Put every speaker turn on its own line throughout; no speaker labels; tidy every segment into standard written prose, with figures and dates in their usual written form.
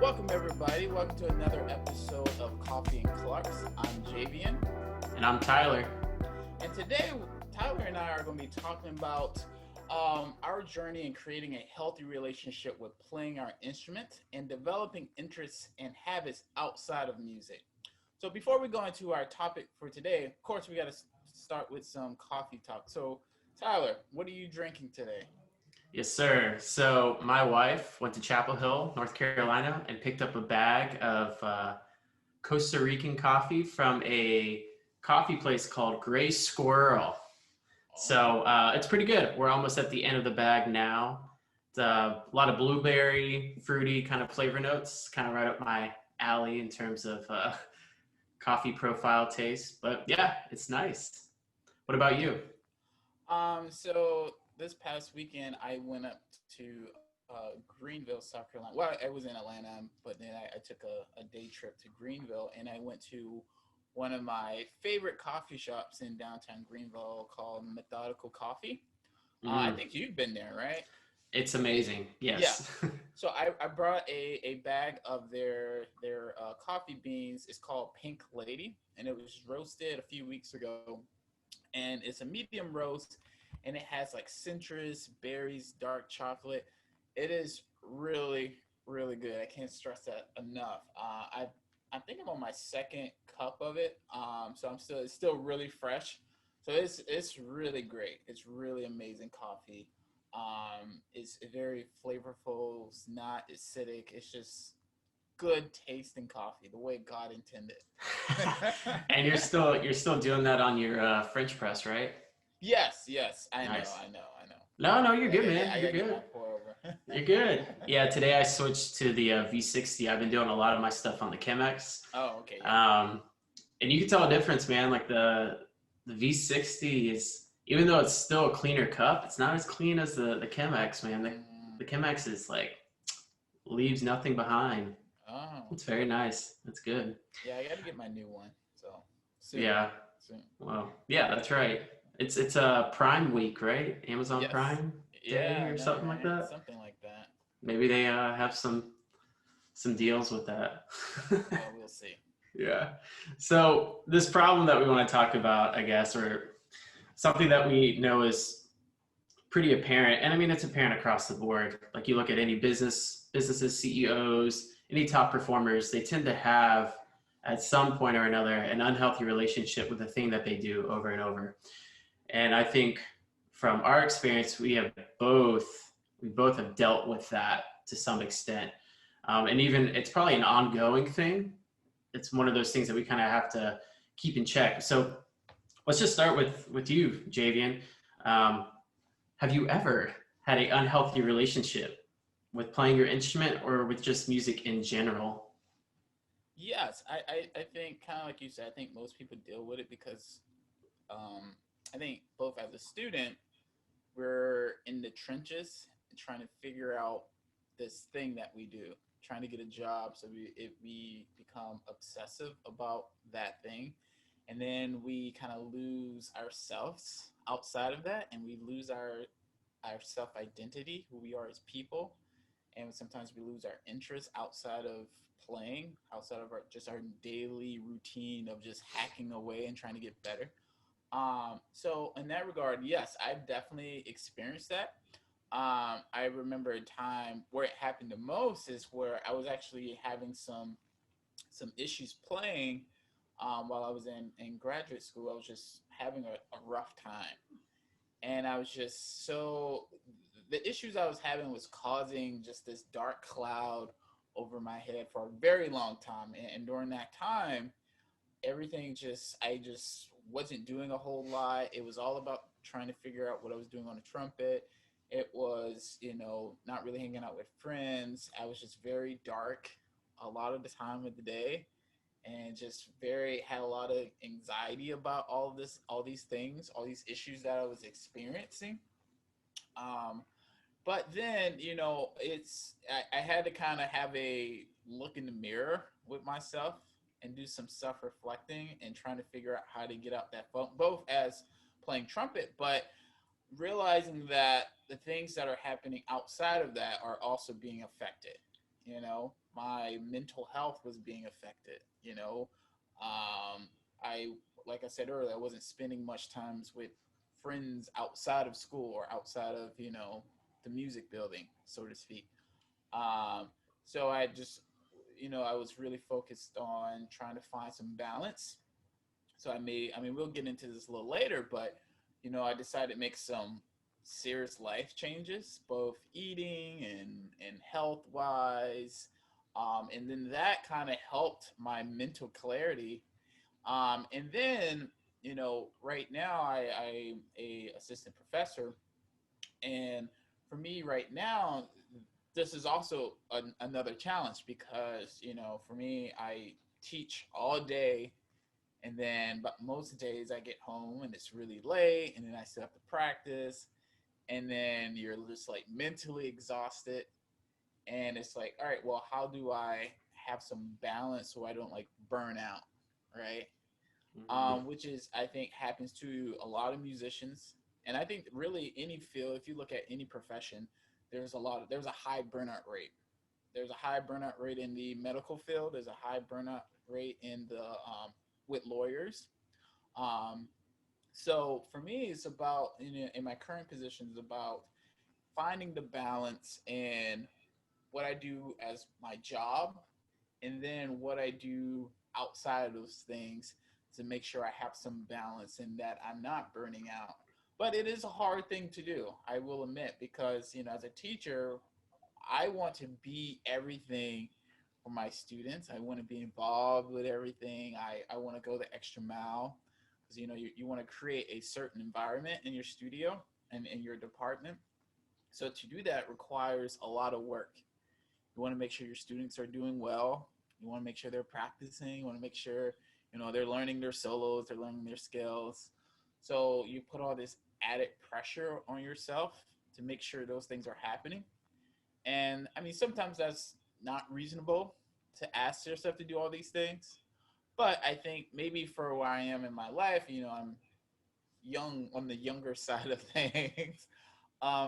Welcome, everybody. Welcome to another episode of Coffee and Clarks. I'm Javian.
And I'm Tyler.
And today, Tyler and I are going to be talking about our journey in creating a healthy relationship with playing our instrument and developing interests and habits outside of music. So, before we go into our topic for today, of course, we got to start with some coffee talk. So, Tyler, what are you drinking today?
Yes, sir. So my wife went to Chapel Hill, North Carolina, and picked up a bag of Costa Rican coffee from a coffee place called Gray Squirrel.
Oh,
So it's pretty good. We're almost at the end of the bag now. It's a lot of blueberry, fruity kind of flavor notes, kind of right up my alley in terms of coffee profile taste. But yeah, it's nice. What about you?
so this past weekend I went up to Greenville, South Carolina. Well, I was in Atlanta, but then I took a day trip to Greenville, and I went to one of my favorite coffee shops in downtown Greenville called Methodical Coffee. I
Mm,
think you've been there, right?
it's amazing.
Yeah.
Yes.
So I brought a bag of their coffee beans. It's called Pink Lady, and it was roasted a few weeks ago, and it's a medium roast, and it has like citrus, berries, dark chocolate. It is really good. I can't stress that enough. I think I'm on my second cup of it, so it's still really fresh. So it's really great. It's really amazing coffee. It's very flavorful. It's not acidic. It's just good tasting coffee, the way God intended.
And you're still doing that on your French press, right?
Yes,
Nice.
I know.
No, no, you're good, man.
I
You're
gotta get my
good.
pour over.
You're good. Yeah, today I switched to the V60. I've been doing a lot of my stuff on the Chemex.
Oh, okay, yeah.
Um, and you can tell a difference, man. Like the V60 is, even though it's still a cleaner cup, it's not as clean as the Chemex, man.
Mm,
The Chemex is like leaves nothing behind.
oh,
It's very nice. That's good.
yeah. I gotta get my new one. So soon,
Yeah.
soon.
Well, yeah, that's right. It's a Prime week, right? Amazon
Yes.
Prime Day
Yeah, I
or
know,
something like
right?
that.
Something like that.
Maybe they have some deals with that.
We'll see.
Yeah. So this problem that we want to talk about, I guess, or something that we know is pretty apparent, and I mean it's apparent across the board. Like you look at any businesses, CEOs, any top performers, they tend to have at some point or another an unhealthy relationship with the thing that they do over and over. And I think from our experience, we both have dealt with that to some extent, and even it's probably an ongoing thing. It's one of those things that we kind of have to keep in check. So let's just start with you, Javian. Um, have you ever had an unhealthy relationship with playing your instrument or with just music in general?
Yes, I think kind of like you said. I think most people deal with it because um, I think both as a student, we're in the trenches and trying to figure out this thing that we do, trying to get a job. So we become obsessive about that thing, and then we kind of lose ourselves outside of that, and we lose our self identity, who we are as people, and sometimes we lose our interest outside of playing, outside of our daily routine of just hacking away and trying to get better. So in that regard, yes, I've definitely experienced that. I remember a time where it happened the most is where I was actually having some issues playing while I was in graduate school. I was just having a rough time, and I was just so the issues I was having was causing just this dark cloud over my head for a very long time, and during that time everything just I just wasn't doing a whole lot. It was all about trying to figure out what I was doing on the trumpet. It was, not really hanging out with friends. I was just very dark a lot of the time of the day, and just very had a lot of anxiety about all these things, all these issues that I was experiencing. Um, but then, I had to kind of have a look in the mirror with myself and do some self reflecting and trying to figure out how to get out that funk, both as playing trumpet, but realizing that the things that are happening outside of that are also being affected. You know, my mental health was being affected. You know, I like I said earlier, I wasn't spending much times with friends outside of school or outside of the music building, so to speak. Um, so I just I was really focused on trying to find some balance. So I mean, we'll get into this a little later, but I decided to make some serious life changes, both eating and health wise. And then that kind of helped my mental clarity. And then, right now I'm a assistant professor, and for me right now, this is also another challenge because for me, I teach all day, and then but most days I get home and it's really late, and then I still have to practice, and then you're just like mentally exhausted, and it's like, all right, well, how do I have some balance so I don't like burn out, right?
Mhm.
Which is I think happens to a lot of musicians, and I think really any field. If you look at any profession, there's a high burnout rate. There's a high burnout rate in the medical field. There's a high burnout rate in the with lawyers. Um, so for me, it's about in my current position is about finding the balance in what I do as my job, and then what I do outside of those things to make sure I have some balance and that I'm not burning out. But it is a hard thing to do, I will admit, because as a teacher, I want to be everything for my students. I want to be involved with everything. I want to go the extra mile because you want to create a certain environment in your studio and in your department. So to do that requires a lot of work. You want to make sure your students are doing well. You want to make sure they're practicing. You want to make sure they're learning their solos, they're learning their skills. So you put all this added pressure on yourself to make sure those things are happening. And I mean, sometimes that's not reasonable to ask yourself to do all these things. But I think maybe for where I am in my life, I'm young on the younger side of things.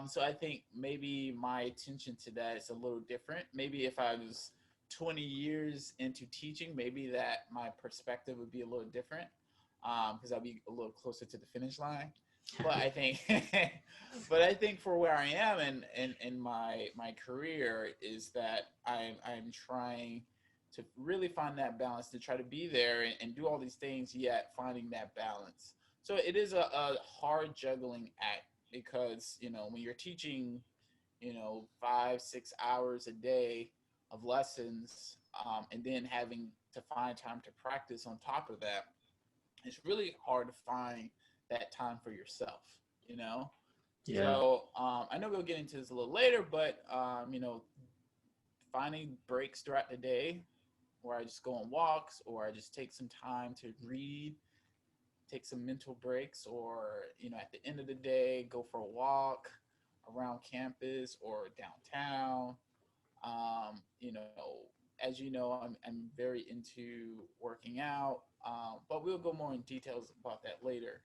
So I think maybe my attention to that is a little different. Maybe if I was 20 years into teaching, maybe that my perspective would be a little different because I'd be a little closer to the finish line. But I think, but I think for where I am in my career is that I'm trying to really find that balance to try to be there and do all these things yet finding that balance. So it is a hard juggling act because when you're teaching 5-6 hours a day of lessons, and then having to find time to practice on top of that, it's really hard to find that time for yourself, you know?
Yeah.
So I know we'll get into this a little later, but finding breaks throughout the day where I just go on walks or I just take some time to read, take some mental breaks, or at the end of the day go for a walk around campus or downtown. As you know, I'm very into working out, but we'll go more in details about that later.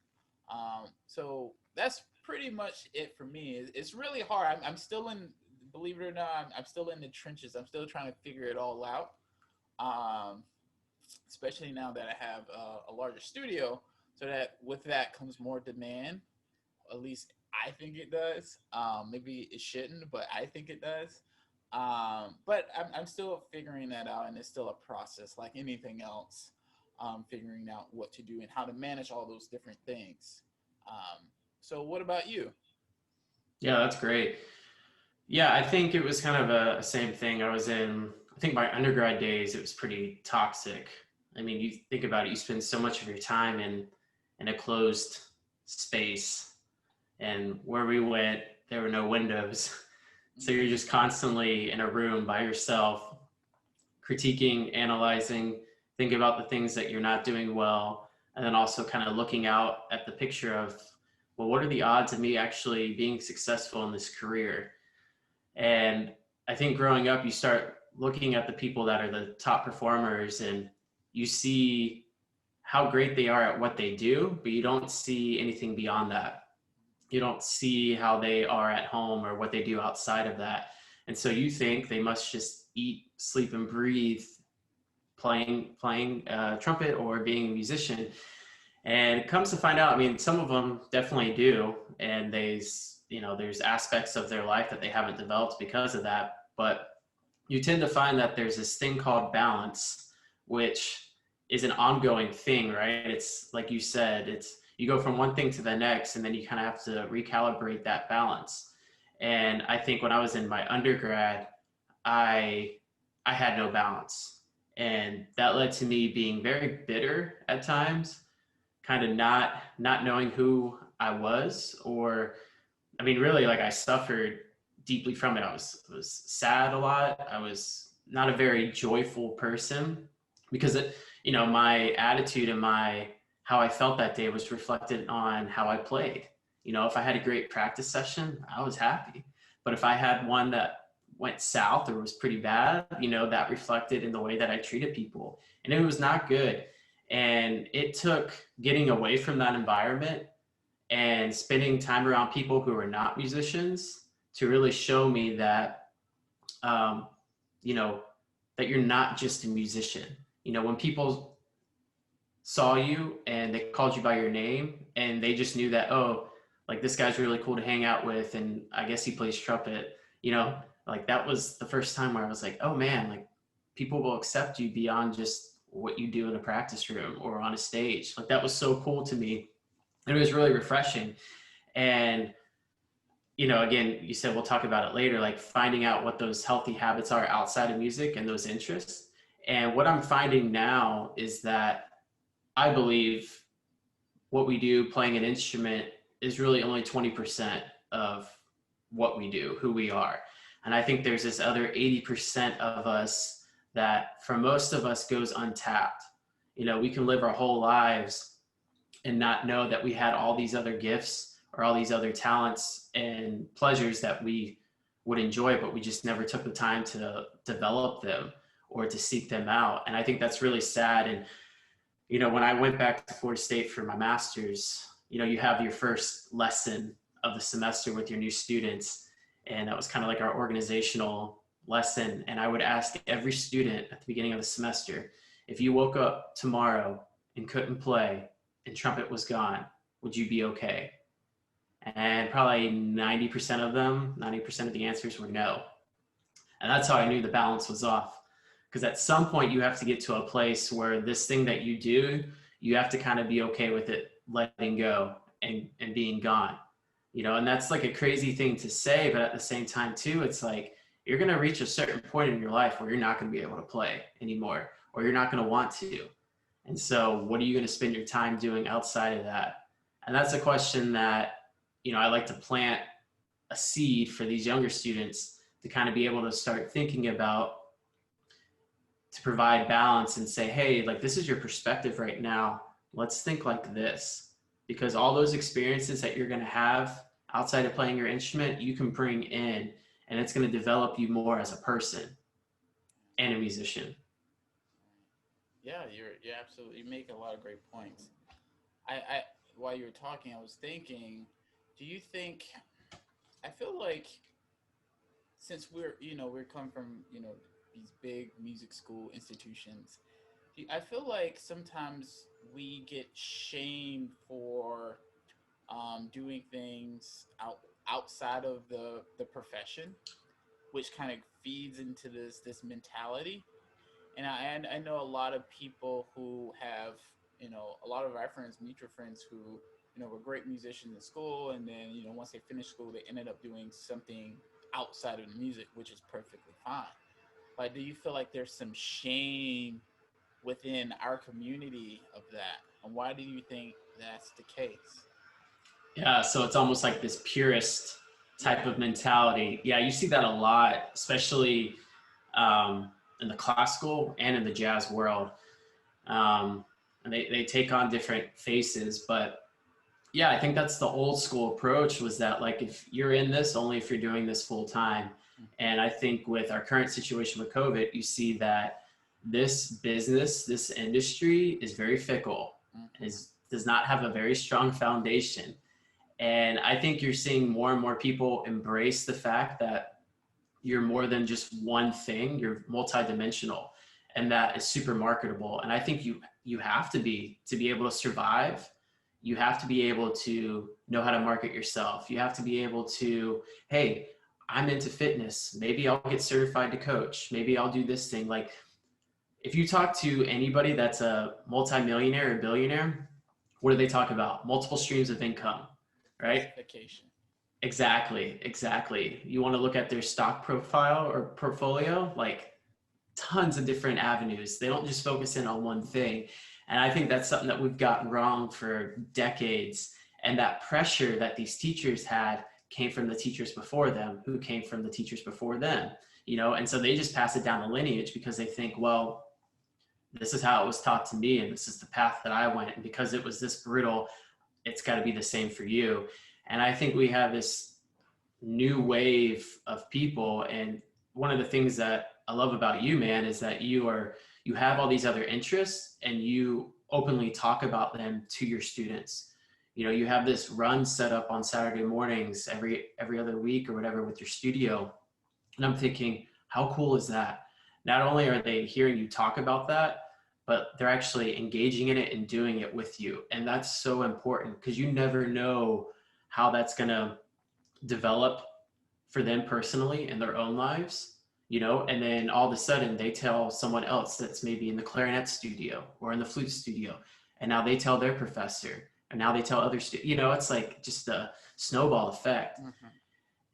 So that's pretty much it for me. It's really hard. I'm still in, believe it or not, I'm still in the trenches. I'm still trying to figure it all out. Um, Especially now that I have a larger studio, so that with that comes more demand. At least I think it does. Maybe it shouldn't, but I think it does. But I'm still figuring that out, and it's still a process, like anything else. Figuring out what to do and how to manage all those different things. So, what about you?
Yeah, that's great. Yeah, I think it was kind of a same thing. I think my undergrad days, it was pretty toxic. I mean, you think about it, you spend so much of your time in a closed space, and where we went, there were no windows. So you're
Mm-hmm.
just constantly in a room by yourself, critiquing, analyzing, thinking about the things that you're not doing well, and then also kind of looking out at the picture of, well, what are the odds of me actually being successful in this career? And I think growing up, you start looking at the people that are the top performers and you see how great they are at what they do, but you don't see anything beyond that. You don't see how they are at home or what they do outside of that. And so you think they must just eat, sleep, and breathe playing trumpet or being a musician. And it comes to find out, I mean, some of them definitely do, and there's aspects of their life that they haven't developed because of that. But you tend to find that there's this thing called balance, which is an ongoing thing, right? It's like you said, it's you go from one thing to the next, and then you kind of have to recalibrate that balance. And I think when I was in my undergrad, I I had no balance, and that led to me being very bitter at times, kind of not knowing who I was, or I mean, really, like I suffered deeply from it. I was sad a lot. I was not a very joyful person because my attitude and my how I felt that day was reflected on how I played. If I had a great practice session, I was happy. But if I had one that went south or was pretty bad, that reflected in the way that I treated people. And it was not good. And it took getting away from that environment and spending time around people who are not musicians to really show me that um, you know that you're not just a musician. When people saw you and they called you by your name and they just knew that, oh, like this guy's really cool to hang out with, and I guess he plays trumpet, like that was the first time where I was like, oh man, like people will accept you beyond just what you do in a practice room or on a stage. Like that was so cool to me, and it was really refreshing. And again, you said we'll talk about it later, like finding out what those healthy habits are outside of music and those interests. And what I'm finding now is that I believe what we do playing an instrument is really only 20% of what we do, who we are. And I think there's this other 80% of us that for most of us goes untapped. We can live our whole lives and not know that we had all these other gifts or all these other talents and pleasures that we would enjoy, but we just never took the time to develop them or to seek them out. And I think that's really sad. And when I went back to Florida State for my master's, you have your first lesson of the semester with your new students. And that was kind of like our organizational lesson. And I would ask every student at the beginning of the semester, if you woke up tomorrow and couldn't play and trumpet was gone, would you be okay? And probably 90% of them, 90% of the answers were no. And that's how I knew the balance was off. Because at some point you have to get to a place where this thing that you do, you have to kind of be okay with it letting go and being gone. And that's like a crazy thing to say, but at the same time too, it's like you're going to reach a certain point in your life where you're not going to be able to play anymore, or you're not going to want to. And so what are you going to spend your time doing outside of that? And that's a question that, I like to plant a seed for these younger students to kind of be able to start thinking about, to provide balance and say, hey, like this is your perspective right now. Let's think like this, because all those experiences that you're going to have outside of playing your instrument, you can bring in, and it's going to develop you more as a person and a musician.
Yeah, you're absolutely, you make a lot of great points. I while you were talking, I was thinking, do you think, I feel like since we're come from these big music school institutions, I feel like sometimes we get shamed for doing things outside of the profession, which kind of feeds into this mentality. And I know a lot of people who have, a lot of our friends, mutual friends who, were great musicians in school, and then, once they finished school, they ended up doing something outside of the music, which is perfectly fine. Like, do you feel like there's some shame within our community of that? And why do you think that's the case?
Yeah, so it's almost like this purist type
Yeah.
of mentality. Yeah, you see that a lot, especially in the classical and in the jazz world. And they take on different faces, but yeah, I think that's the old school approach, was that like if you're in this, only if you're doing this full time. And I think with our current situation with COVID, you see that this business, this industry is very fickle,
Mm-hmm.
does not have a very strong foundation. And I think you're seeing more and more people embrace the fact that you're more than just one thing. You're multidimensional, and that is super marketable. And I think you have to be able to survive. You have to be able to know how to market yourself. You have to be able to, hey, I'm into fitness. Maybe I'll get certified to coach. Maybe I'll do this thing. Like if you talk to anybody that's a multimillionaire or billionaire, what do they talk about? Multiple streams of income, right?
Diversification.
Exactly, exactly. You want to look at their stock profile or portfolio, like tons of different avenues. They don't just focus in on one thing. And I think that's something that we've gotten wrong for decades. And that pressure that these teachers had came from the teachers before them, who came from the teachers before them, you know? And so they just pass it down the lineage because they think, well, this is how it was taught to me, and this is the path that I went. And because it was this brutal, it's got to be the same for you. And I think we have this new wave of people. And one of the things that I love about you, man, is that you have all these other interests and you openly talk about them to your students. You know, you have this run set up on Saturday mornings every other week or whatever with your studio. And I'm thinking, how cool is that? Not only are they hearing you talk about that, but they're actually engaging in it and doing it with you. And that's so important because you never know how that's going to develop for them personally in their own lives, you know, and then all of a sudden they tell someone else that's maybe in the clarinet studio or in the flute studio, and now they tell their professor, and now they tell others, you know, it's like just a snowball effect.
Mm-hmm.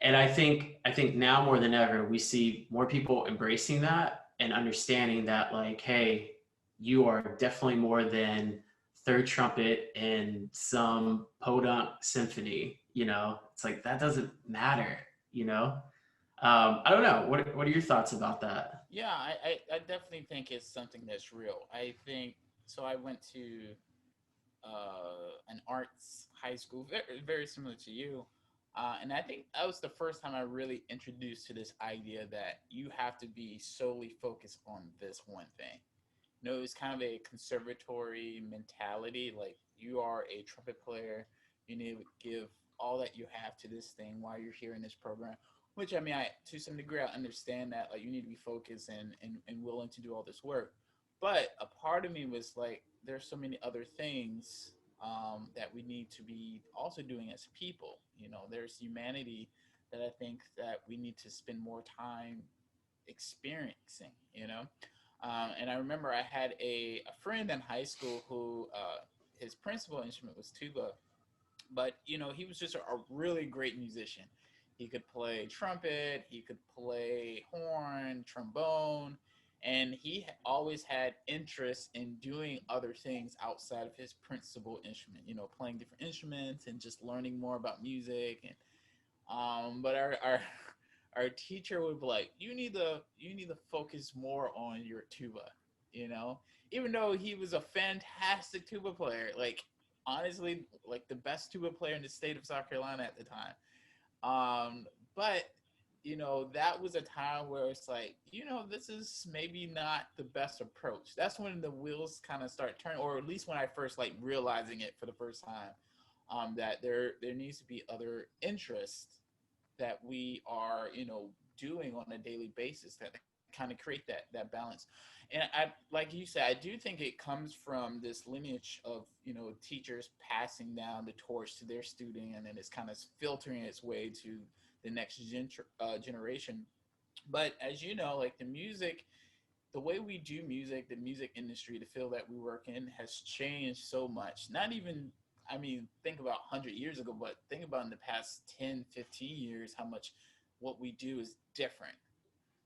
And I think now more than ever we see more people embracing that and understanding that, like, hey, you are definitely more than third trumpet in some podunk symphony. You know, it's like that doesn't matter. You know, I don't know. What are your thoughts about that?
Yeah, I definitely think it's something that's real. I think so. I went to an arts high school, very similar to you. And I think that was the first time I really introduced to this idea that you have to be solely focused on this one thing. You know, it was kind of a conservatory mentality. Like, you are a trumpet player, you need to give all that you have to this thing while you're here in this program. Which, I mean, I to some degree I understand that, like, you need to be focused and willing to do all this work. But a part of me was like, there's so many other things that we need to be also doing as people. You know, there's humanity that I think that we need to spend more time experiencing. You know, and I remember I had a friend in high school who his principal instrument was tuba, but you know he was just a really great musician. He could play trumpet, he could play horn, trombone, and he always had interest in doing other things outside of his principal instrument. You know, playing different instruments and just learning more about music. And but our teacher would be like, you need to focus more on your tuba, you know, even though he was a fantastic tuba player, like honestly, like the best tuba player in the state of South Carolina at the time. But you know, that was a time where it's like, you know, this is maybe not the best approach. That's when the wheels kind of start turning, or at least when I first like realizing it for the first time, that there needs to be other interests that we are, you know, doing on a daily basis that kind of create that balance. And I, like you said, I do think it comes from this lineage of, you know, teachers passing down the torch to their student, and then it's kind of filtering its way to the next generation. But as you know, like the music, the way we do music, the music industry, the field that we work in has changed so much. Not even, I mean, think about 100 years ago, but think about in the past 10, 15 years, how much what we do is different.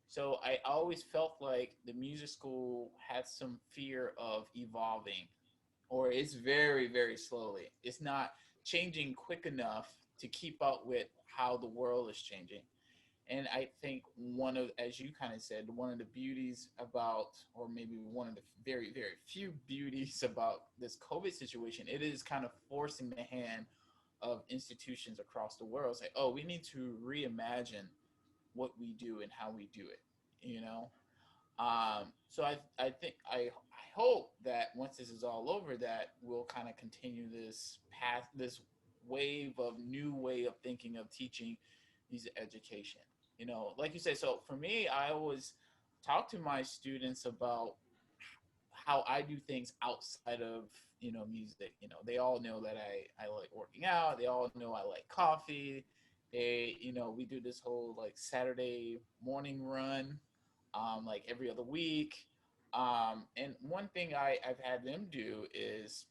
So I always felt like the music school had some fear of evolving, or it's very, very slowly. It's not changing quick enough to keep up with how the world is changing. And I think one of, as you kind of said, one of the beauties about, or maybe one of the very, very few beauties about this COVID situation, it is kind of forcing the hand of institutions across the world. Say, oh, we need to reimagine what we do and how we do it, you know? So I hope that once this is all over, that we'll kind of continue this path, this wave of new way of thinking of teaching these education. Like you say. So for me, I always talk to my students about how I do things outside of music. They all know that I like working out. They all know I like coffee. We do this whole like Saturday morning run, like every other week. And one thing I've had them do is,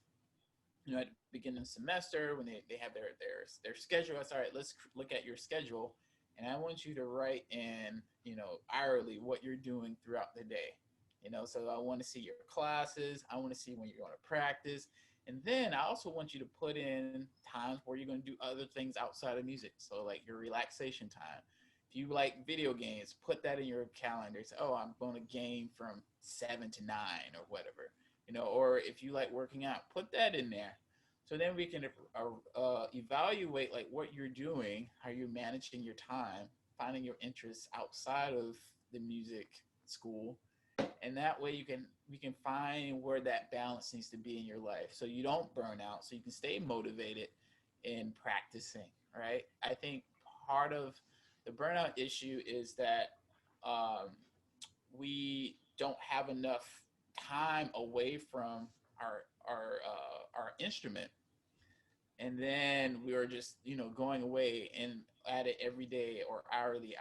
at the beginning of the semester when they have their schedule. I said, all right, let's look at your schedule, and I want you to write in, hourly what you're doing throughout the day. So I want to see your classes. I want to see when you're going to practice. And then I also want you to put in times where you're going to do other things outside of music. So like your relaxation time. If you like video games, put that in your calendar. Say, oh, I'm going to game from 7 to 9 or whatever. Or if you like working out, put that in there. So then we can evaluate like what you're doing, how you're managing your time, finding your interests outside of the music school, and that way we can find where that balance needs to be in your life so you don't burn out, so you can stay motivated in practicing. Right, I think part of the burnout issue is that um, we don't have enough time away from our instrument, and then we were just going away and at it every day or hourly,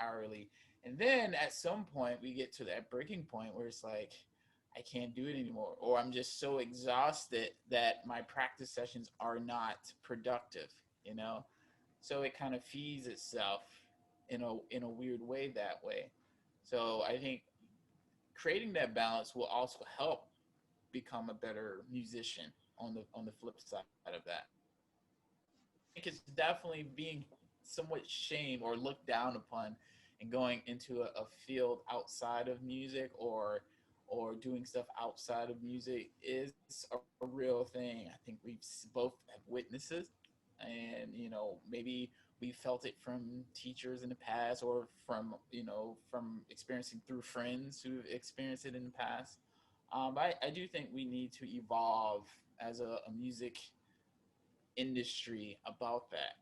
and then at some point we get to that breaking point where it's like I can't do it anymore, or I'm just so exhausted that my practice sessions are not productive. you know so it kind of feeds itself in a weird way that way. So I think creating that balance will also help become a better musician on the flip side of that. I think it's definitely being somewhat shamed or looked down upon and going into a field outside of music, or doing stuff outside of music is a real thing. I think both have witnesses, and maybe we felt it from teachers in the past, or from experiencing through friends who've experienced it in the past. I do think we need to evolve as a music industry about that.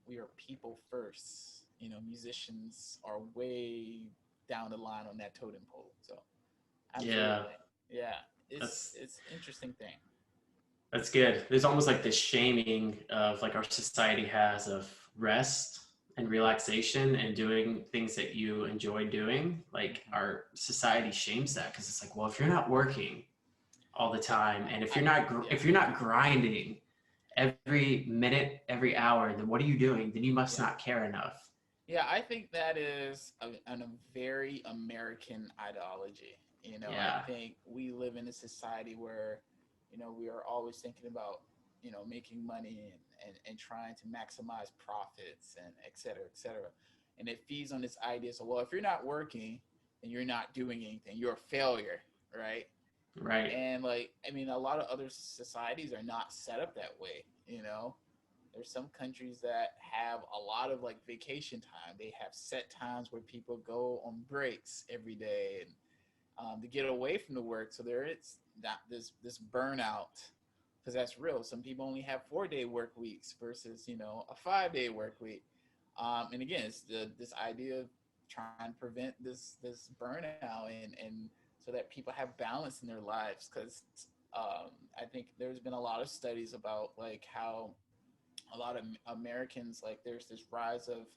We are people first. Musicians are way down the line on that totem pole. So
Yeah,
absolutely, yeah,
that's
it's interesting thing.
that's good. There's almost like this shaming of like our society has of rest and relaxation and doing things that you enjoy doing. Like
Hmm.
our society shames that because it's like, well, if you're not working all the time, and
I
if
Yeah,
you're not grinding every minute, every hour, then what are you doing? Then you must
yeah.
not care enough.
Yeah, I think that is a very American ideology. I
Yeah,
think we live in a society where, we are always thinking about, making money, and trying to maximize profits, and et cetera, et cetera. And it feeds on this idea. So, well, if you're not working and you're not doing anything, you're a failure, right?
right.
And like, I mean, a lot of other societies are not set up that way. There's some countries that have a lot of like vacation time. They have set times where people go on breaks every day, and to get away from the work. So there is not this burnout, because that's real. Some people only have 4 day work weeks versus a 5 day work week. And again, it's this idea of trying to prevent this burnout, and so that people have balance in their lives. Because I think there's been a lot of studies about like how a lot of Americans, like there's this rise of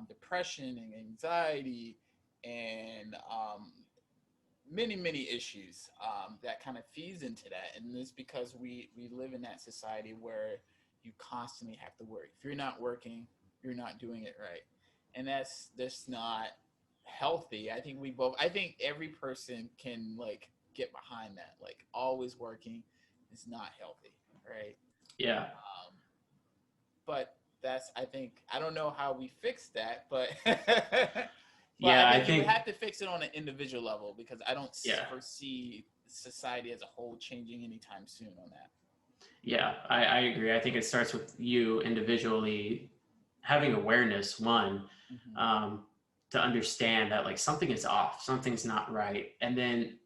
depression and anxiety, and many issues that kind of feeds into that. And it's because we live in that society where you constantly have to work. If you're not working, you're not doing it right, and that's not healthy. I think every person can like get behind that. Like always working is not healthy, right?
Yeah,
um, but that's I think I don't know how we fix that, but but I
yeah. I
think you would
think
have to fix it on an individual level, because I don't
yeah,
foresee society as a whole changing anytime soon on that.
yeah. I agree. I think it starts with you individually having awareness. One,
Hmm.
um, to understand that like something is off, something's not right, and then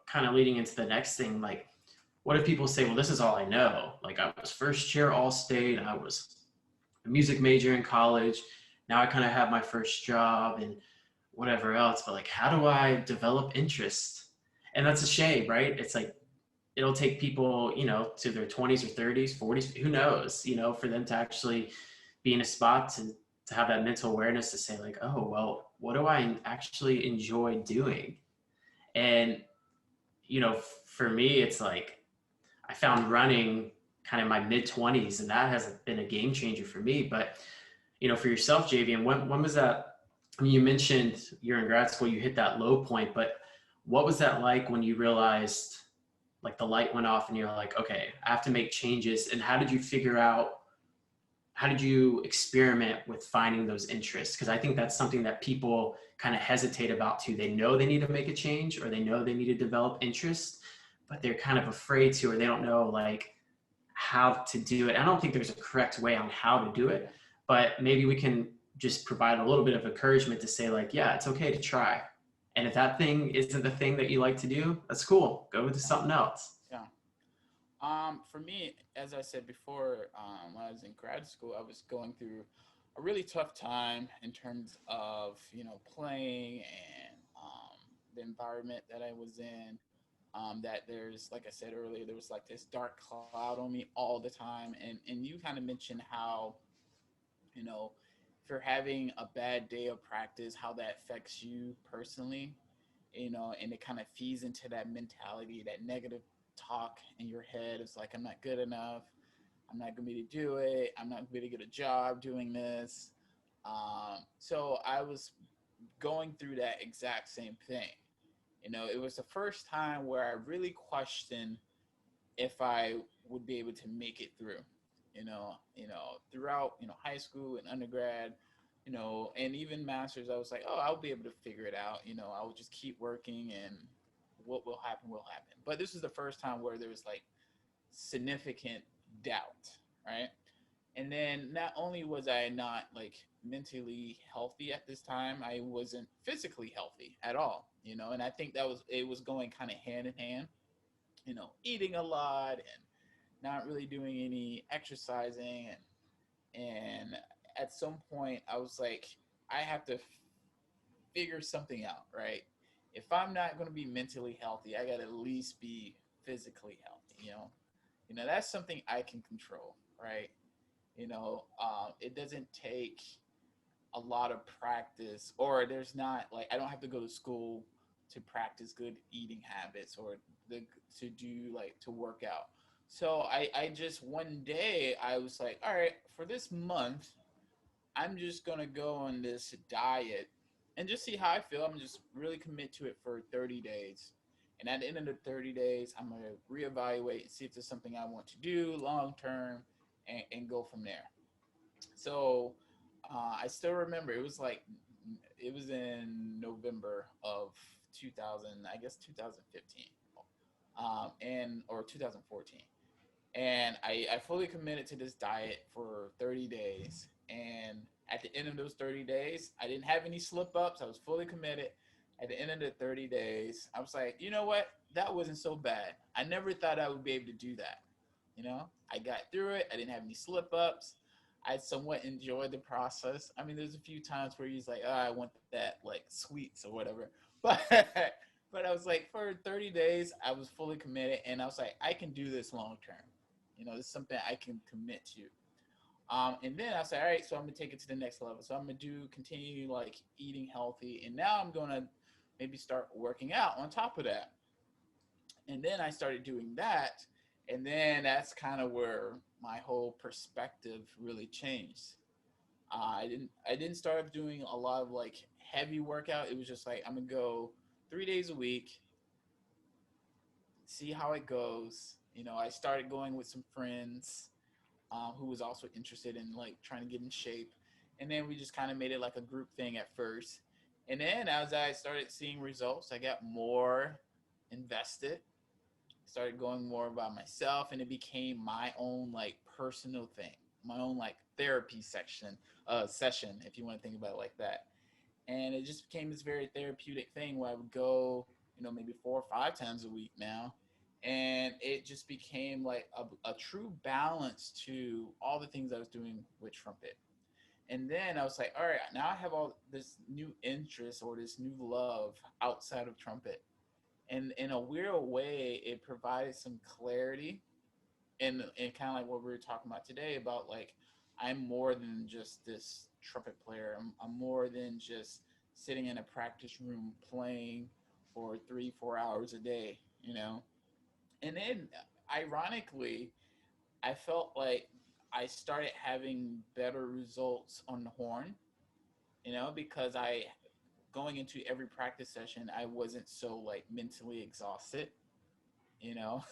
kind of leading into the next thing, like what if people say, well, this is all I know? Like I was first chair all state, I was a music major in college. now I kind of have my first job and whatever else, but like, how do I develop interest? And that's a shame, right? It's like, it'll take people, to their 20s or 30s, 40s, who knows, for them to actually be in a spot to have that mental awareness to say like, oh, well, what do I actually enjoy doing? And, for me, it's like, I found running kind of my mid 20s, and that has been a game changer for me. But, for yourself, JV, when was that? I mean, you mentioned you're in grad school, you hit that low point, but what was that like when you realized like the light went off and you're like, okay, I have to make changes? And how did you experiment with finding those interests? Because I think that's something that people kind of hesitate about too. They know they need to make a change, or they know they need to develop interest, but they're kind of afraid to, or they don't know like how to do it. I don't think there's a correct way on how to do it, but maybe we can just provide a little bit of encouragement to say like, yeah, it's okay to try. And if that thing isn't the thing that you like to do, that's cool. Go to
Yeah.
something else.
Yeah. For me, as I said before, when I was in grad school, I was going through a really tough time in terms of playing and the environment that I was in. That there's, like I said earlier, there was like this dark cloud on me all the time, and you kind of mentioned how you know if you're having a bad day of practice, how that affects you personally, and it kind of feeds into that mentality, that negative talk in your head. It's like, I'm not good enough. I'm not going to be able to do it. I'm not going to get a job doing this. So I was going through that exact same thing. It was the first time where I really questioned if I would be able to make it through. Throughout high school and undergrad, and even masters, I was like, oh, I'll be able to figure it out. I'll just keep working, and what will happen. But this is the first time where there was like significant doubt, right? And then not only was I not like mentally healthy at this time, I wasn't physically healthy at all. And I think that was it was going kind of hand in hand. Eating a lot and not really doing any exercising, and at some point I was like, I have to figure something out, right? If I'm not going to be mentally healthy, I got to at least be physically healthy. That's something I can control, right? It doesn't take a lot of practice, or there's not like I don't have to go to school to practice good eating habits, or the to do like to work out. So I just one day I was like, all right, for this month I'm just gonna go on this diet and just see how I feel. I'm just really commit to it for 30 days. And at the end of the 30 days, I'm gonna reevaluate and see if there's something I want to do long term, and go from there. So I still remember it was in November of 2000, I guess 2015, and or 2014, and I fully committed to this diet for 30 days. And at the end of those 30 days, I didn't have any slip ups. I was fully committed. At the end of the 30 days, I was like, you know what? That wasn't so bad. I never thought I would be able to do that. I got through it. I didn't have any slip ups. I somewhat enjoyed the process. I mean, there's a few times where he's like, oh, I want that like sweets or whatever. But but I was like, for 30 days, I was fully committed, and I was like, I can do this long term. It's something I can commit to. And then I said, all right, so I'm gonna take it to the next level. So I'm gonna continue like eating healthy, and now I'm gonna maybe start working out on top of that. And then I started doing that, and then that's kind of where my whole perspective really changed. I didn't start doing a lot of like heavy workout. It was just like, I'm gonna go 3 days a week, see how it goes. I started going with some friends, who was also interested in like trying to get in shape. And then we just kind of made it like a group thing at first. And then as I started seeing results, I got more invested, started going more by myself, and it became my own like personal thing, my own like therapy session, if you want to think about it like that. And it just became this very therapeutic thing where I would go, maybe 4 or 5 times a week now, and it just became like a true balance to all the things I was doing with Trumpet. And then I was like, all right, now I have all this new interest or this new love outside of trumpet. And in a weird way, it provided some clarity and kind of like what we were talking about today about like I'm more than just this trumpet player. I'm more than just sitting in a practice room playing for 3 4 hours a day, you know. And then ironically, I felt like I started having better results on the horn, you know, because I going into every practice session I wasn't so like mentally exhausted, you know.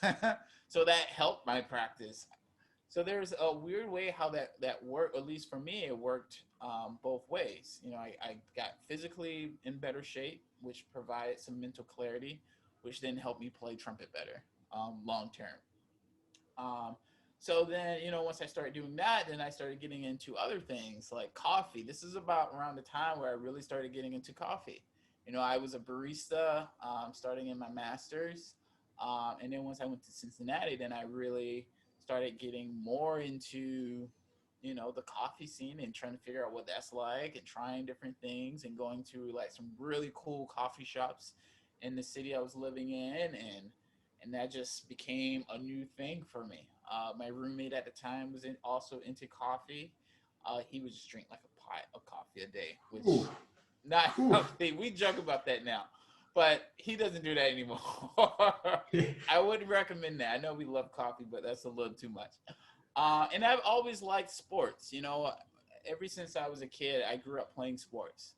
So that helped my practice. So there's a weird way how that worked. At least for me, it worked both ways. You know, I got physically in better shape, which provided some mental clarity, which then helped me play trumpet better long term. Um, so then, you know, once I started doing that, then I started getting into other things like coffee. This is about around the time where I really started getting into coffee. You know, I was a barista starting in my master's. And then once I went to Cincinnati, then I really started getting more into, you know, the coffee scene and trying to figure out what that's like and trying different things and going to like some really cool coffee shops in the city I was living in and that just became a new thing for me. My roommate at the time was also into coffee. He would just drink like a pot of coffee a day, which
Ooh,
not
ooh.
healthy. We joke about that now, but he doesn't do that anymore. I wouldn't recommend that. I know we love coffee, but that's a little too much. And I've always liked sports. You know, ever since I was a kid, I grew up playing sports.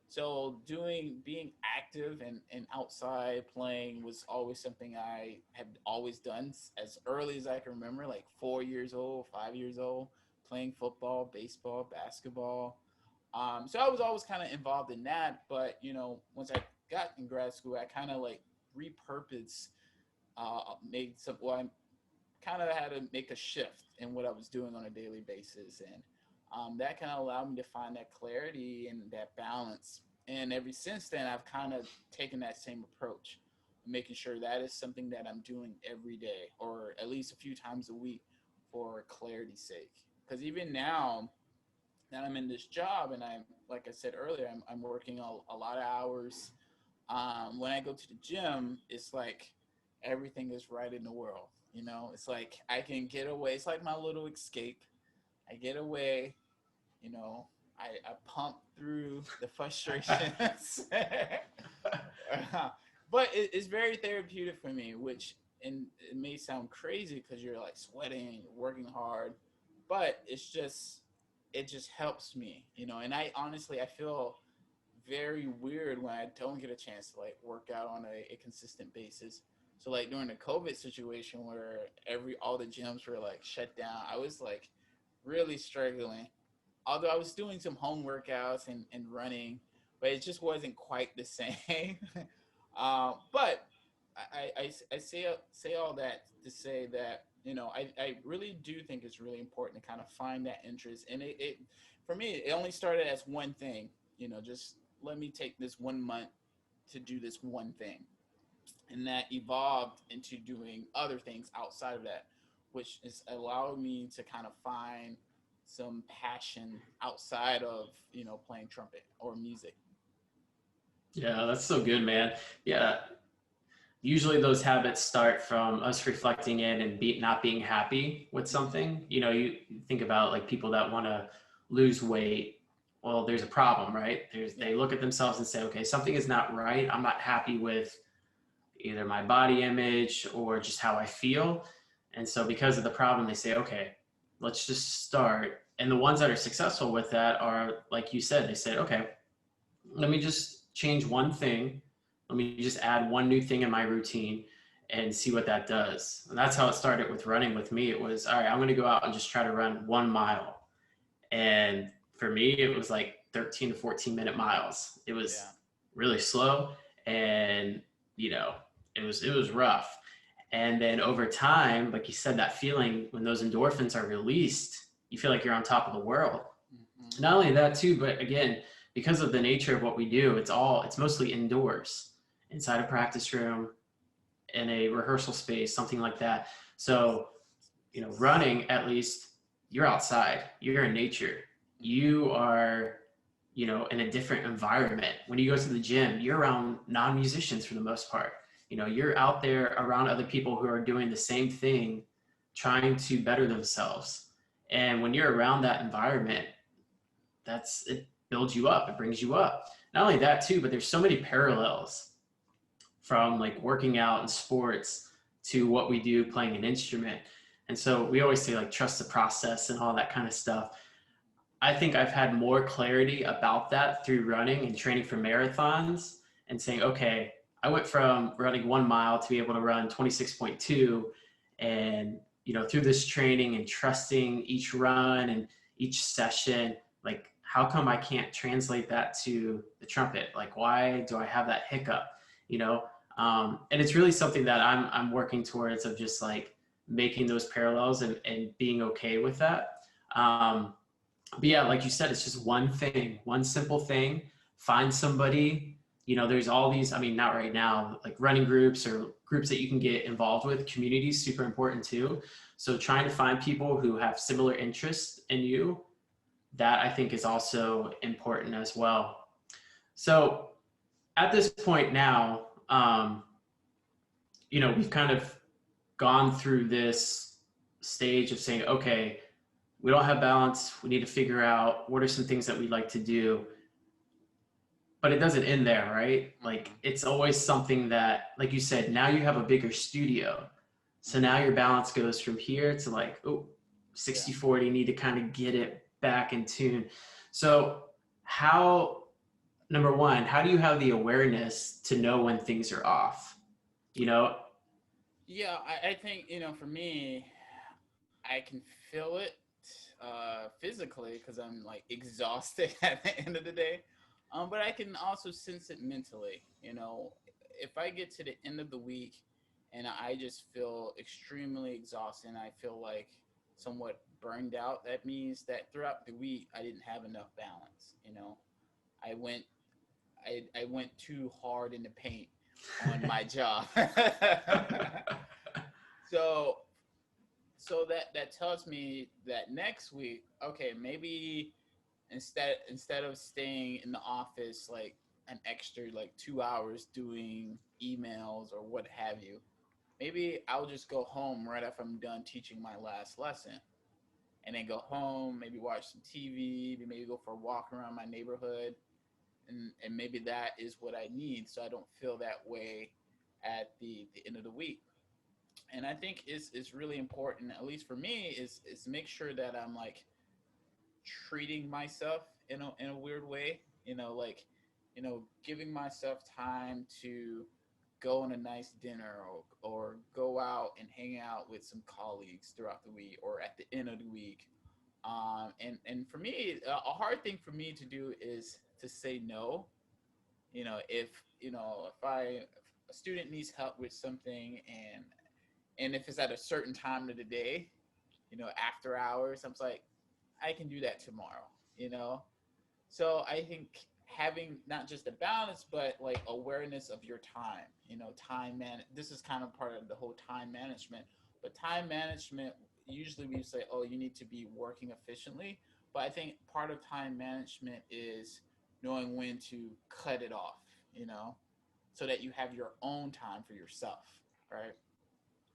So being active and outside playing was always something I had always done as early as I can remember, like 4 years old, 5 years old, playing football, baseball, basketball. So I was always kind of involved in that. But you know, once I got in grad school, I kind of like repurposed, made some. Well, I kind of had to make a shift in what I was doing on a daily basis, and that kind of allowed me to find that clarity and that balance. And ever since then, I've kind of taken that same approach, making sure that is something that I'm doing every day, or at least a few times a week, for clarity's sake. Because even now that I'm in this job, and I'm like I said earlier, I'm working a lot of hours. When I go to the gym, it's like everything is right in the world. You know, it's like I can get away. It's like my little escape. I get away. You know, I pump through the frustrations. But it's very therapeutic for me, which and it may sound crazy because you're like sweating, you're working hard, but it just helps me, you know. And I honestly I feel very weird when I don't get a chance to like work out on a consistent basis. So like during the COVID situation where every all the gyms were like shut down, I was like really struggling. Although I was doing some home workouts and running, but it just wasn't quite the same. But I say all that to say that you know I really do think it's really important to kind of find that interest, and it for me it only started as one thing. You know, just let me take this 1 month to do this one thing, and that evolved into doing other things outside of that, which is allowed me to kind of find some passion outside of you know playing trumpet or music.
Yeah, that's so good, man. Yeah, usually those habits start from us reflecting in and not being happy with
Mm-hmm.
something. You know, you think about like people that want to lose weight. Well, there's a problem, right?
Yeah.
They look at themselves and say, okay, something is not right. I'm not happy with either my body image or just how I feel. And so because of the problem, they say, okay, let's just start. And the ones that are successful with that are, like you said, they said, okay, let me just change one thing. Let me just add one new thing in my routine and see what that does. And that's how it started with running with me. It was, all right, I'm going to go out and just try to run 1 mile. And for me, it was like 13 to 14-minute miles. It
Yeah.
was really slow and, you know, it was rough. And then over time, like you said, that feeling when those endorphins are released, you feel like you're on top of the world.
Mm-hmm.
Not only that too, but again, because of the nature of what we do, it's mostly indoors, inside a practice room, in a rehearsal space, something like that. So, you know, running, at least you're outside, you're in nature.
Mm-hmm.
you are, in a different environment. When you go to the gym, you're around non-musicians for the most part. You're out there around other people who are doing the same thing, trying to better themselves. And when you're around that environment, it builds you up, it brings you up. Not only that too, but there's so many parallels from like working out and sports to what we do playing an instrument. And so we always say like trust the process and all that kind of stuff. I think I've had more clarity about that through running and training for marathons and saying, okay, I went from running 1 mile to be able to run 26.2. And, through this training and trusting each run and each session, like, how come I can't translate that to the trumpet? Like, why do I have that hiccup? You know, and it's really something that I'm working towards of just like making those parallels and being okay with that. But yeah, like you said, it's just one thing, one simple thing. Find somebody. There's all these, I mean, not right now, like running groups or groups that you can get involved with. Community is super important too. So trying to find people who have similar interests in you, that I think is also important as well. So at this point now, we've kind of gone through this stage of saying, okay, we don't have balance. We need to figure out what are some things that we'd like to do. But it doesn't end there, right? Like
Mm-hmm.
it's always something that, like you said, now you have a bigger studio. So now
Mm-hmm.
your balance goes from here to like, oh,
Yeah.
60/40, need to kind of get it back in tune. So, how, number one, how do you have the awareness to know when things are off? You know,
Yeah, I think, for me, I can feel it physically because I'm like exhausted at the end of the day. But I can also sense it mentally. If I get to the end of the week and I just feel extremely exhausted and I feel like somewhat burned out, that means that throughout the week I didn't have enough balance. I went I went too hard in the paint on my job. so that tells me that next week, okay, maybe instead of staying in the office like an extra like 2 hours doing emails or what have you, maybe I'll just go home right after I'm done teaching my last lesson, and then go home, maybe watch some TV, maybe go for a walk around my neighborhood, and maybe that is what I need so I don't feel that way at the end of the week. And I think is really important, at least for me, is make sure that I'm like treating myself in a weird way. Like giving myself time to go on a nice dinner, or go out and hang out with some colleagues throughout the week or at the end of the week. And for me, a hard thing for me to do is to say no. If a student needs help with something, and if it's at a certain time of the day, after hours, I'm like, I can do that tomorrow. you know so I think having not just a balance but like awareness of your time, this is kind of part of the whole time management. But time management, usually we say, oh, you need to be working efficiently, but I think part of time management is knowing when to cut it off, you know so that you have your own time for yourself, right?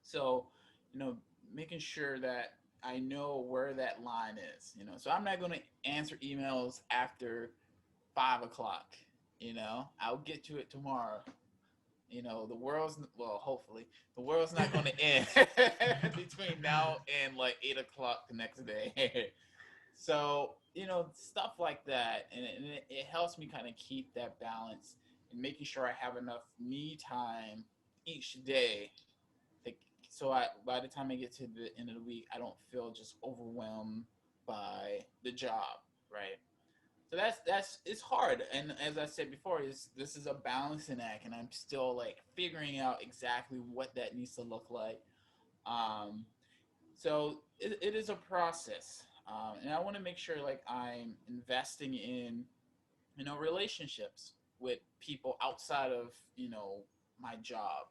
So, you know, making sure that I know where that line is. So I'm not going to answer emails after 5 o'clock. I'll get to it tomorrow. The world's, well, hopefully the world's not going to end between now and like 8 o'clock the next day. So, stuff like that. And it helps me kind of keep that balance and making sure I have enough me time each day, like, so I by the time I get to the end of the week, I don't feel just overwhelmed by the job, right? So that's it's hard, and as I said before, this is a balancing act, and I'm still like figuring out exactly what that needs to look like. Um, so it is a process, and I want to make sure like I'm investing in relationships with people outside of my job.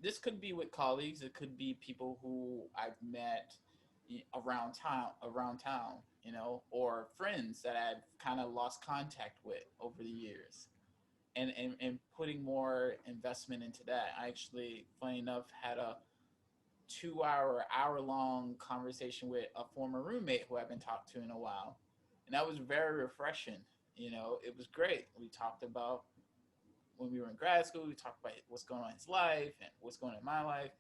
This could be with colleagues. It could be people who I've met around town. or friends that I've kind of lost contact with over the years, and putting more investment into that. I actually, funny enough, had a 2 hour long conversation with a former roommate who I haven't talked to in a while, and that was very refreshing. It was great. We talked about when we were in grad school. We talked about what's going on in his life and what's going on in my life,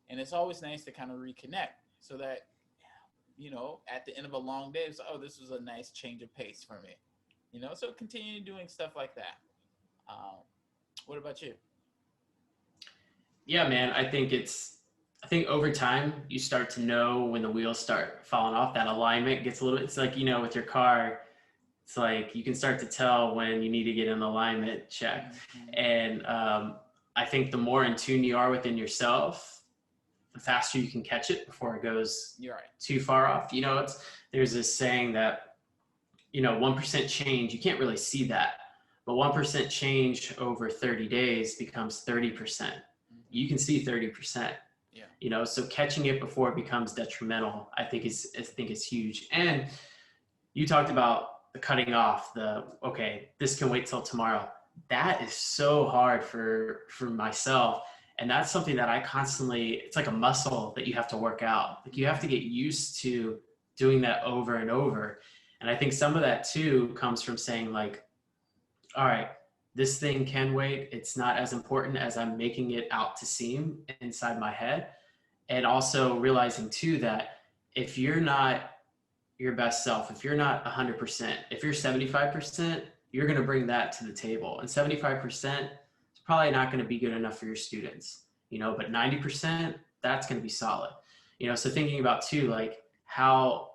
and it's always nice to kind of reconnect so that at the end of a long day, it's, oh, this was a nice change of pace for me. So continue doing stuff like that. Um, what about you?
Yeah, man, I think over time you start to know when the wheels start falling off. That alignment gets a little. It's like with your car. It's like you can start to tell when you need to get an alignment check,
Mm-hmm.
and I think the more in tune you are within yourself, the faster you can catch it before it goes
You're right.
too far off. There's this saying that 1% change, you can't really see that, but 1% change over 30 days becomes 30%.
Mm-hmm.
You can see 30%.
Yeah.
So catching it before it becomes detrimental, I think is huge. And you talked about the cutting off, the okay, this can wait till tomorrow. That is so hard for myself, and that's something that I constantly, it's like a muscle that you have to work out. Like you have to get used to doing that over and over. And I think some of that too comes from saying like, all right, this thing can wait. It's not as important as I'm making it out to seem inside my head. And also realizing too that if you're not your best self, if you're not 100%, if you're 75%, you're going to bring that to the table. And 75% is probably not going to be good enough for your students, but 90%, that's going to be solid. So thinking about too, like how,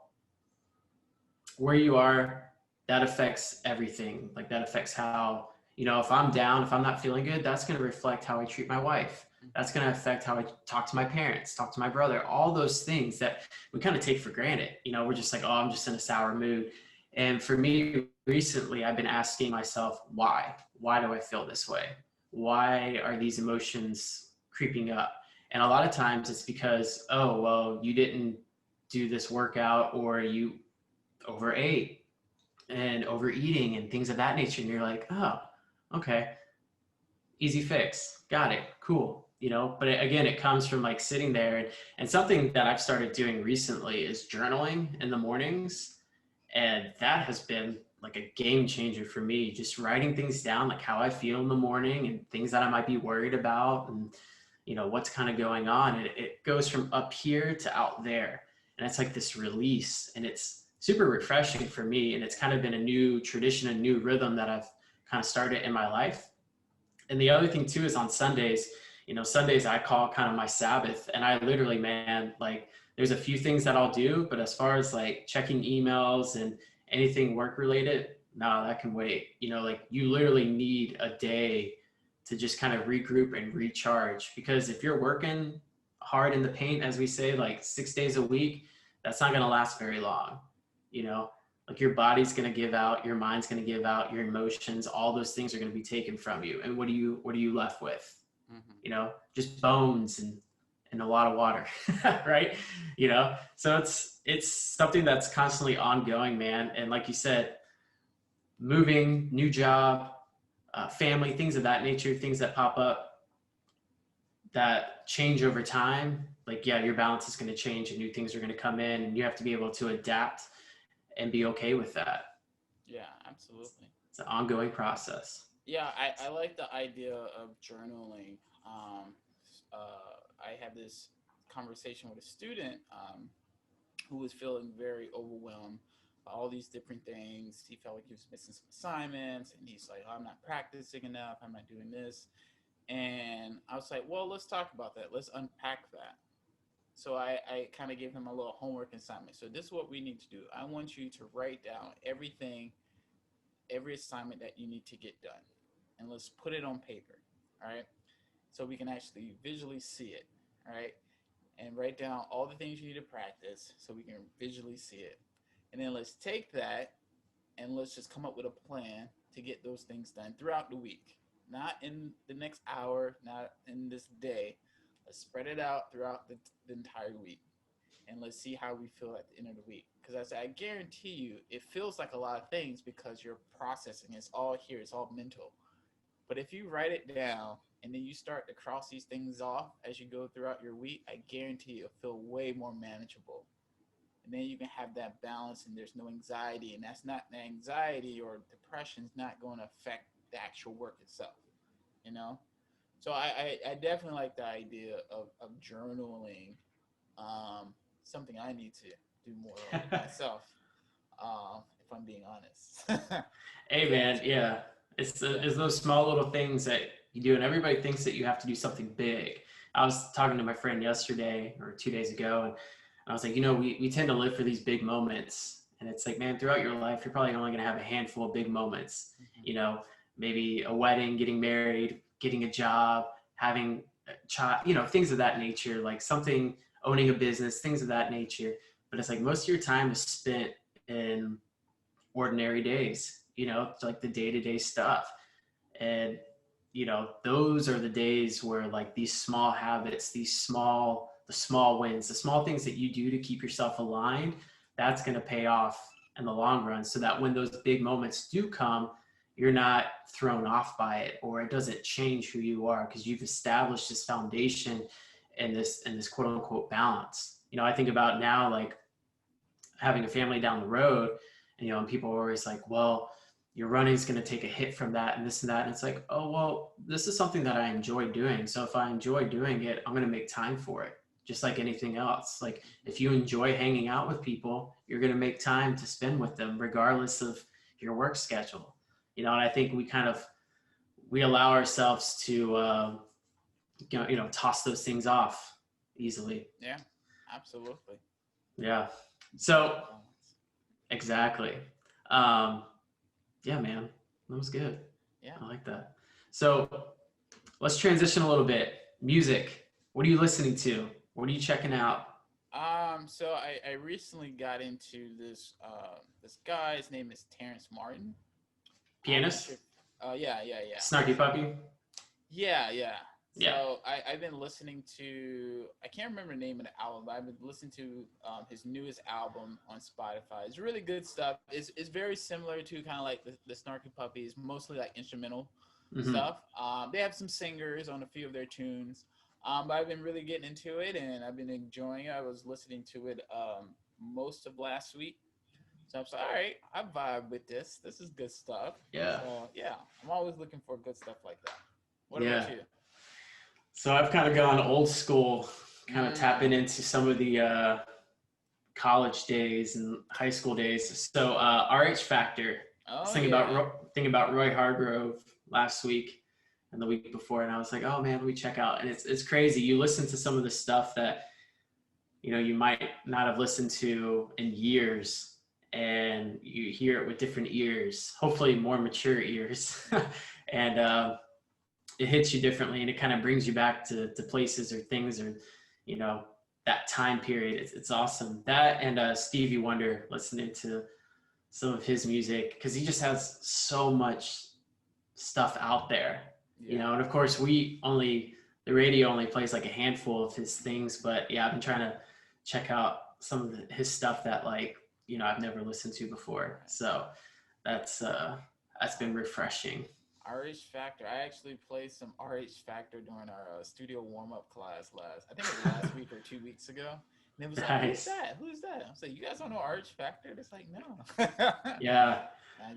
where you are, that affects everything. Like that affects how, if I'm down, if I'm not feeling good, that's going to reflect how I treat my wife. That's going to affect how I talk to my parents, talk to my brother, all those things that we kind of take for granted. We're just like, oh, I'm just in a sour mood. And for me recently, I've been asking myself, why? Why do I feel this way? Why are these emotions creeping up? And a lot of times it's because, oh, well, you didn't do this workout, or you overate and overeating and things of that nature. And you're like, oh, okay, easy fix, got it, cool. But again, it comes from like sitting there, and something that I've started doing recently is journaling in the mornings. And that has been like a game changer for me, just writing things down, like how I feel in the morning and things that I might be worried about, and what's kind of going on. And it goes from up here to out there, and it's like this release, and it's super refreshing for me. And it's kind of been a new tradition, a new rhythm that I've kind of started in my life. And the other thing too is on Sundays, Sundays I call kind of my Sabbath. And I literally, man, like there's a few things that I'll do, but as far as like checking emails and anything work related, no, that can wait. Like you literally need a day to just kind of regroup and recharge. Because if you're working hard in the paint, as we say, like 6 days a week, that's not going to last very long. You know, like your body's going to give out, your mind's going to give out, your emotions, all those things are going to be taken from you. And what are you left with?
Mm-hmm.
Just bones and a lot of water, right? So it's something that's constantly ongoing, man. And like you said, moving, new job, family, things of that nature, things that pop up that change over time. Like, yeah, your balance is going to change and new things are going to come in, and you have to be able to adapt and be okay with that.
Yeah, absolutely.
It's an ongoing process.
Yeah, I like the idea of journaling. I had this conversation with a student who was feeling very overwhelmed by all these different things. He felt like he was missing some assignments, and he's like, oh, I'm not practicing enough. I'm not doing this. And I was like, well, let's talk about that. Let's unpack that. So I kind of gave him a little homework assignment. So this is what we need to do. I want you to write down every assignment that you need to get done. And let's put it on paper. All right. So we can actually visually see it. All right. And write down all the things you need to practice so we can visually see it. And then let's take that and let's just come up with a plan to get those things done throughout the week. Not in the next hour, not in this day. Let's spread it out throughout the entire week. and let's see how we feel at the end of the week. Because I said, I guarantee you, it feels like a lot of things because you're processing. It's all here. It's all mental. But if you write it down and then you start to cross these things off as you go throughout your week, I guarantee you it'll feel way more manageable. And then you can have that balance and there's no anxiety. And that's not the anxiety or depression is not going to affect the actual work itself, you know? So I definitely like the idea of journaling. Something I need to do more of myself, if I'm being honest.
Hey
Yeah,
man, yeah.
yeah.
It's those small little things that you do, and everybody thinks that you have to do something big. I was talking to my friend yesterday or 2 days ago, and I was like, we tend to live for these big moments, and it's like, man, throughout your life, you're probably only gonna have a handful of big moments.
Hmm.
You know, maybe a wedding, getting married, getting a job, having a child, things of that nature, like something, owning a business, things of that nature. But it's like most of your time is spent in ordinary days, like the day-to-day stuff. And those are the days where like these small habits, the small wins, the small things that you do to keep yourself aligned, that's going to pay off in the long run, so that when those big moments do come, you're not thrown off by it, or it doesn't change who you are, because you've established this foundation and this quote unquote balance. I think about now, like having a family down the road, and people are always like, well, your running is going to take a hit from that and this and that. And it's like, oh, well, this is something that I enjoy doing. So if I enjoy doing it, I'm going to make time for it, just like anything else. Like if you enjoy hanging out with people, you're going to make time to spend with them, regardless of your work schedule. And I think we allow ourselves to, toss those things off easily.
Yeah, absolutely.
Yeah.
Find
So
that balance.
exactly. Um, yeah, man, that was good.
Yeah.
I like that. So let's transition a little bit. Music. What are you listening to? What are you checking out?
So I recently got into this guy. His name is Terrence Martin. I'm not sure.
Pianist?
Yeah, yeah, yeah.
Snarky
So
Puppy?
yeah, yeah.
Yeah.
So I've been listening to, I can't remember the name of the album, but I've been listening to his newest album on Spotify. It's really good stuff. It's very similar to kind of like the Snarky Puppies, mostly like instrumental
Mm-hmm.
stuff. They have some singers on a few of their tunes, but I've been really getting into it and I've been enjoying it. I was listening to it most of last week. So I'm like, all right, I vibe with this. This is good stuff.
Yeah.
So yeah, I'm always looking for good stuff like that. What about
Yeah.
you?
So I've kind of gone old school, kind of tapping
Mm.
into some of the college days and high school days. So RH Factor. I was
Oh
thinking
yeah.
about Roy Hargrove last week and the week before, and I was like, oh man, let me check out. And it's crazy. You listen to some of the stuff that you might not have listened to in years, and you hear it with different ears, hopefully more mature ears, and it hits you differently, and it kind of brings you back to places or things, or you know that time period. It's awesome. That and Stevie Wonder, listening to some of his music, because he just has so much stuff out there,
Yeah.
and of course the radio only plays like a handful of his things, but yeah, I've been trying to check out some of his stuff that, like, I've never listened to before,
Right.
so that's been refreshing.
RH Factor. I actually played some RH Factor during our studio warm up class last. I think it was last week or 2 weeks ago. And it was like, "Who's
Nice.
that? Who's that?" I was like, "You guys don't know RH Factor?" It's like, "No."
Yeah,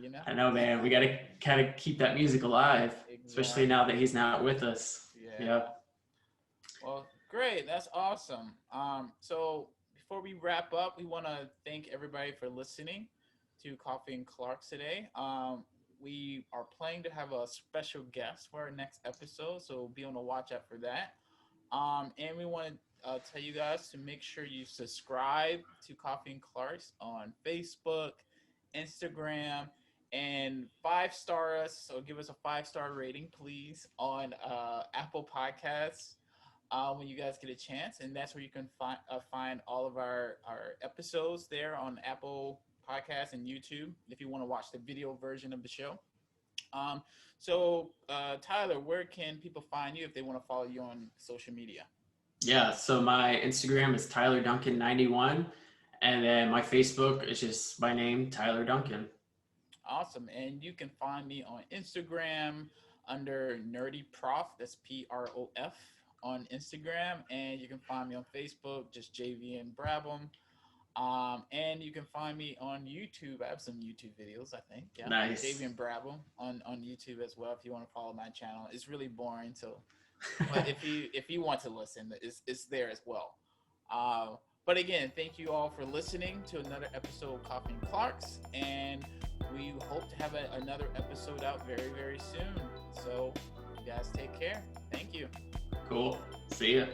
You know.
I know, man. We got to kind of keep that music alive, especially now that
Exactly.
he's not with us.
Yeah.
Yep.
Well, great. That's awesome. So before we wrap up, we want to thank everybody for listening to Coffee and Clark today. We are planning to have a special guest for our next episode, so be on the watch out for that. And we want to tell you guys to make sure you subscribe to Coffee and Clark's on Facebook, Instagram, and 5-star us. So give us a 5-star rating, please, on Apple Podcasts when you guys get a chance, and that's where you can find all of our episodes there on Apple Podcasts and YouTube if you want to watch the video version of the show. Um, so Tyler, where can people find you if they want to follow you on social media?
Yeah, so my Instagram is Tyler Duncan 91, and then my Facebook is just my name, Tyler Duncan.
Awesome. And you can find me on Instagram under Nerdy Prof. That's PROF on Instagram. And you can find me on Facebook, just JVN Brabham. And you can find me on YouTube. I have some YouTube videos, I think. Yeah.
Nice.
JVN Brabham on YouTube as well if you want to follow my channel. It's really boring, so but if you want to listen, it's there as well. Uh, but again, thank you all for listening to another episode of Coffee and Clarks, and we hope to have another episode out very, very soon. So, you guys take care. Thank you.
Cool. See ya.